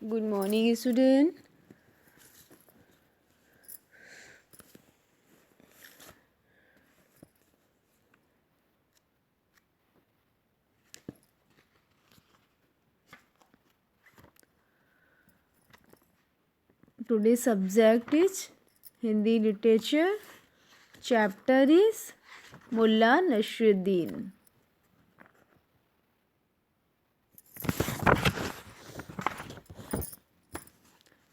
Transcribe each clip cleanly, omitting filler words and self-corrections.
Good morning, student. Today's subject is Hindi literature. Chapter is Mulla Nasruddin.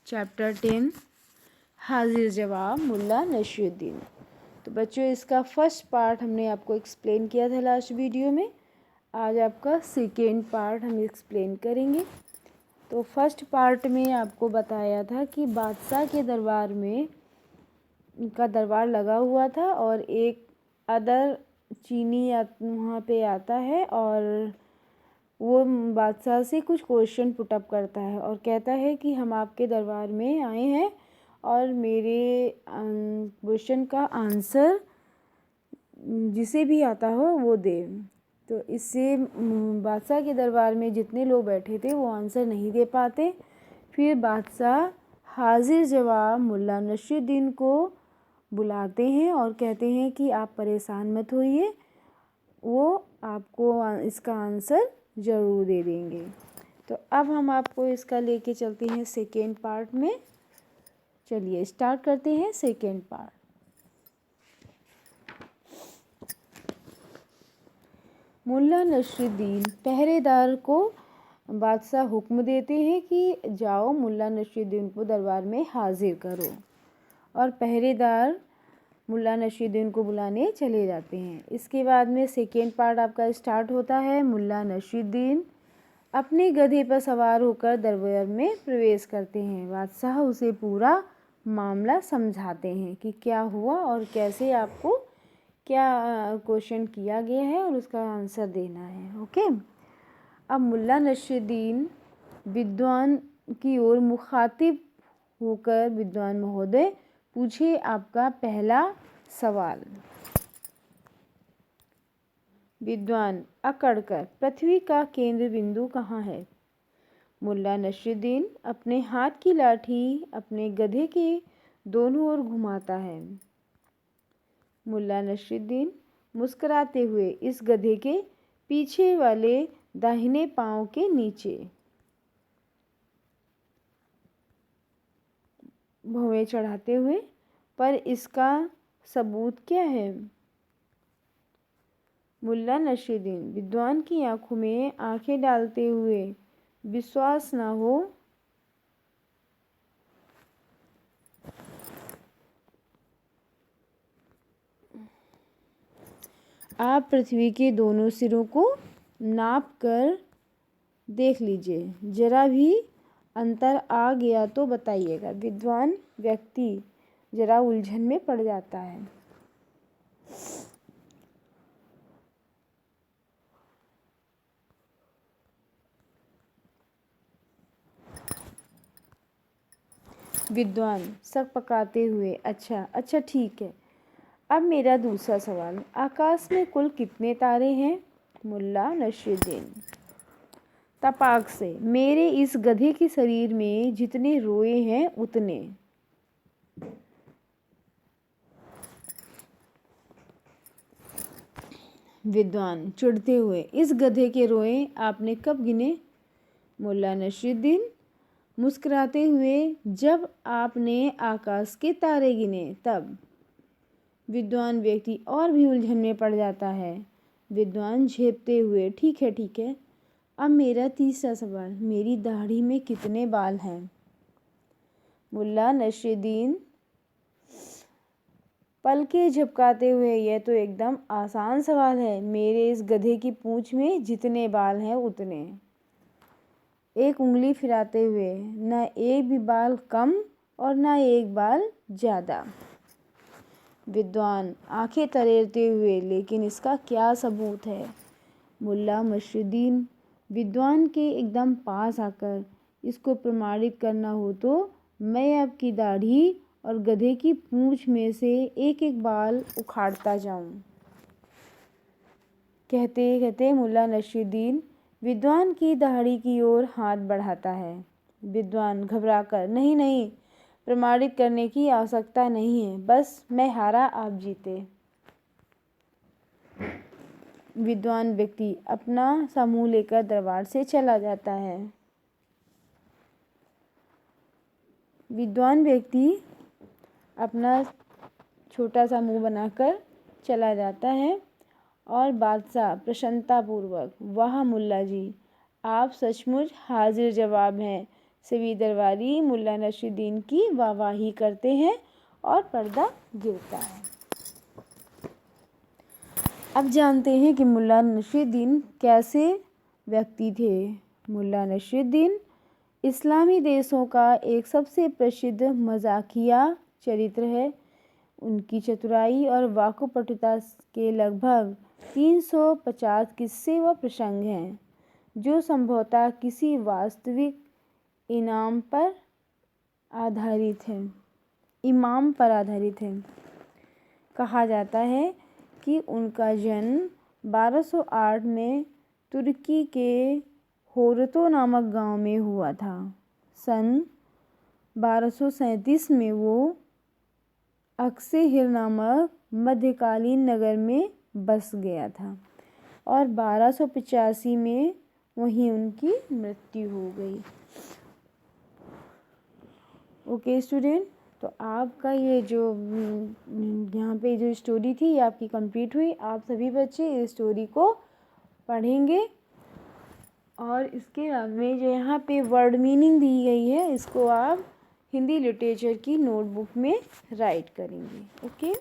Chapter 10 हाजिर जवाब मुल्ला नसरुद्दीन। तो बच्चों, इसका फर्स्ट पार्ट हमने आपको एक्सप्लेन किया था लास्ट वीडियो में। आज आपका सेकेंड पार्ट हम एक्सप्लेन करेंगे। तो फर्स्ट पार्ट में आपको बताया था कि बादशाह के दरबार में उनका दरबार लगा हुआ था और एक अदर चीनी वहाँ पे आता है और वो बादशाह से कुछ क्वेश्चन पुटअप करता है और कहता है कि हम आपके दरबार में आए हैं और मेरे क्वेश्चन का आंसर जिसे भी आता हो वो दे। तो इससे बादशाह के दरबार में जितने लोग बैठे थे वो आंसर नहीं दे पाते। फिर बादशाह हाजिर जवाब मुल्ला नसरुद्दीन को बुलाते हैं और कहते हैं कि आप परेशान मत होइए, वो आपको इसका आंसर ज़रूर दे देंगे। तो अब हम आपको इसका लेके चलते हैं सेकेंड पार्ट में। चलिए स्टार्ट करते हैं सेकेंड पार्ट। मुल्ला नसरुद्दीन पहरेदार को बादशाह हुक्म देते हैं कि जाओ मुल्ला नसरुद्दीन को दरबार में हाजिर करो, और पहरेदार मुल्ला नसरुद्दीन को बुलाने चले जाते हैं। इसके बाद में सेकेंड पार्ट आपका स्टार्ट होता है। मुल्ला नसरुद्दीन अपने गधे पर सवार होकर दरबार में प्रवेश करते हैं। बादशाह उसे पूरा मामला समझाते हैं कि क्या हुआ और कैसे आपको क्या क्वेश्चन किया गया है और उसका आंसर देना है। ओके। अब मुल्ला नसरुद्दीन विद्वान की ओर मुखातिब होकर, विद्वान महोदय पूछे आपका पहला सवाल। विद्वान अकड़कर, पृथ्वी का केंद्र बिंदु कहाँ है? मुल्ला नसरुद्दीन अपने हाथ की लाठी अपने गधे के दोनों ओर घुमाता है। मुल्ला नसरुद्दीन मुस्कुराते हुए इस गधे के पीछे वाले दाहिने पांव के नीचे भौवें चढ़ाते हुए, पर इसका सबूत क्या है? मुल्ला नसरुद्दीन विद्वान की आंखों में आंखें डालते हुए, विश्वास ना हो आप पृथ्वी के दोनों सिरों को नाप कर देख लीजिए, जरा भी अंतर आ गया तो बताइएगा। विद्वान व्यक्ति जरा उलझन में पड़ जाता है। विद्वान सक पकाते हुए, अच्छा अच्छा ठीक है। अब मेरा दूसरा सवाल, आकाश में कुल कितने तारे हैं? मुल्ला नसरुद्दीन तपाक से, मेरे इस गधे के शरीर में जितने रोए हैं उतने। विद्वान चिढ़ते हुए, इस गधे के रोए आपने कब गिने? मुल्ला नसरुद्दीन मुस्कुराते हुए, जब आपने आकाश के तारे गिने तब। विद्वान व्यक्ति और भी उलझन में पड़ जाता है। विद्वान झेपते हुए, ठीक है ठीक है। अब मेरा तीसरा सवाल, मेरी दाढ़ी में कितने बाल हैं? मुल्ला नसरुद्दीन पलके झपकाते हुए, यह तो एकदम आसान सवाल है। मेरे इस गधे की पूंछ में जितने बाल हैं उतने। एक उंगली फिराते हुए, न एक भी बाल कम और न एक बाल ज़्यादा। विद्वान आंखें तरेरते हुए, लेकिन इसका क्या सबूत है? मुल्ला नसरुद्दीन विद्वान के एकदम पास आकर, इसको प्रमाणित करना हो तो मैं आपकी दाढ़ी और गधे की पूंछ में से एक एक बाल उखाड़ता जाऊं। कहते कहते मुल्ला नसरुद्दीन विद्वान की दाढ़ी की ओर हाथ बढ़ाता है। विद्वान घबराकर, नहीं नहीं, प्रमाणित करने की आवश्यकता नहीं है, बस मैं हारा आप जीते। विद्वान व्यक्ति अपना समूह लेकर दरबार से चला जाता है। विद्वान व्यक्ति अपना छोटा सा मुंह बनाकर चला जाता है और बादशाह प्रसन्नतापूर्वक, वाह मुल्ला जी, आप सचमुच हाजिर जवाब हैं। सभी दरबारी मुल्ला नसरुद्दीन की वाहवाही करते हैं और पर्दा गिरता है। अब जानते हैं कि मुल्ला नसरुद्दीन कैसे व्यक्ति थे। मुल्ला नसरुद्दीन इस्लामी देशों का एक सबसे प्रसिद्ध मजाकिया चरित्र है। उनकी चतुराई और वाकुपटुता के लगभग 350 किस्से व प्रसंग हैं, जो संभवतः किसी वास्तविक इमाम पर आधारित है। कहा जाता है कि उनका जन्म 1208 में तुर्की के होरतो नामक गांव में हुआ था। सन 1237 में वो अक्सेहिर नामक मध्यकालीन नगर में बस गया था और 1285 में वहीं उनकी मृत्यु हो गई। ओके स्टूडेंट, तो आपका ये जो यहाँ पे जो स्टोरी थी ये आपकी कंप्लीट हुई। आप सभी बच्चे इस स्टोरी को पढ़ेंगे और इसके बाद में जो यहाँ पे वर्ड मीनिंग दी गई है इसको आप हिंदी लिटरेचर की नोटबुक में राइट करेंगे। ओके।